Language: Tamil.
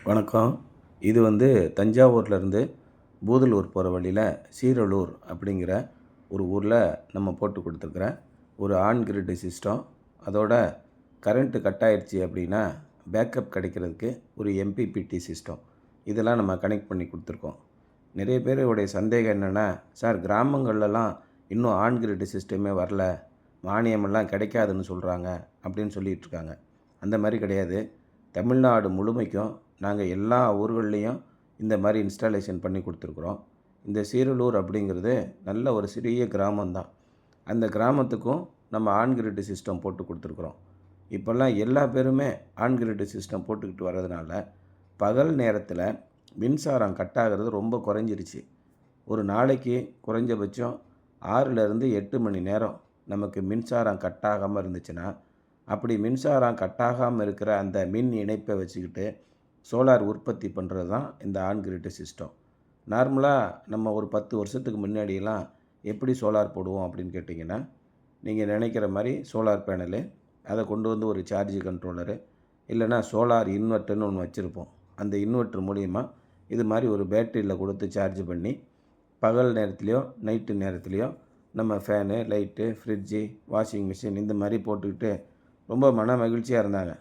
வணக்கம். இது தஞ்சாவூர்லேருந்து பூதலூர் போகிற வழியில் சீரலூர் அப்படிங்கிற ஒரு ஊரில் நம்ம போட்டு கொடுத்துருக்குற ஒரு ஆன் கிரிட் சிஸ்டம். அதோட கரண்ட்டு கட் ஆயிடுச்சு அப்படின்னா பேக்கப் கிடைக்கிறதுக்கு ஒரு எம்பிபிடி சிஸ்டம், இதெல்லாம் நம்ம கனெக்ட் பண்ணி கொடுத்துருக்கோம். நிறைய பேருடைய சந்தேகம் என்னென்னா, சார் கிராமங்கள்லாம் இன்னும் ஆன் கிரிட் சிஸ்டமே வரல, மானியமெல்லாம் கிடைக்காதுன்னு சொல்கிறாங்க அப்படின்னு சொல்லிகிட்ருக்காங்க. அந்த மாதிரி கிடையாது. தமிழ்நாடு முழுமைக்கும் நாங்கள் எல்லா ஊர்கள்லேயும் இந்த மாதிரி இன்ஸ்டாலேஷன் பண்ணி கொடுத்துருக்குறோம். இந்த சீரலூர் அப்படிங்கிறது நல்ல ஒரு சிறிய கிராமம்தான். அந்த கிராமத்துக்கும் நம்ம ஆன் கிரிட் சிஸ்டம் போட்டு கொடுத்துருக்குறோம். இப்போல்லாம் எல்லா பேருமே ஆன் கிரிட் சிஸ்டம் போட்டுக்கிட்டு வர்றதுனால பகல் நேரத்தில் மின்சாரம் கட் ஆகிறது ரொம்ப குறைஞ்சிருச்சு. ஒரு நாளைக்கு குறைஞ்சபட்சம் 6லேருந்து 8 மணி நேரம் நமக்கு மின்சாரம் கட் ஆகாமல் இருந்துச்சுன்னா, அப்படி மின்சாரம் கட் ஆகாமல் இருக்கிற அந்த மின் இணைப்பை வச்சுக்கிட்டு சோலார் உற்பத்தி பண்ணுறது தான் இந்த ஆன் கிரிட் சிஸ்டம். நார்மலாக நம்ம ஒரு 10 வருஷத்துக்கு முன்னாடியெல்லாம் எப்படி சோலார் போடுவோம் அப்படின்னு கேட்டிங்கன்னா, நீங்கள் நினைக்கிற மாதிரி சோலார் பேனலு, அதை கொண்டு வந்து ஒரு சார்ஜ் கண்ட்ரோலரு, இல்லைனா சோலார் இன்வெர்ட்டர்னு ஒன்று வச்சுருப்போம். அந்த இன்வெர்ட்டர் மூலிமா இது மாதிரி ஒரு பேட்டரியில் கொடுத்து சார்ஜ் பண்ணி பகல் நேரத்துலையோ நைட்டு நேரத்துலையோ நம்ம fan, light, fridge, washing machine இந்த மாதிரி போட்டுக்கிட்டு ரொம்ப மன மகிழ்ச்சியாக இருந்தாங்க.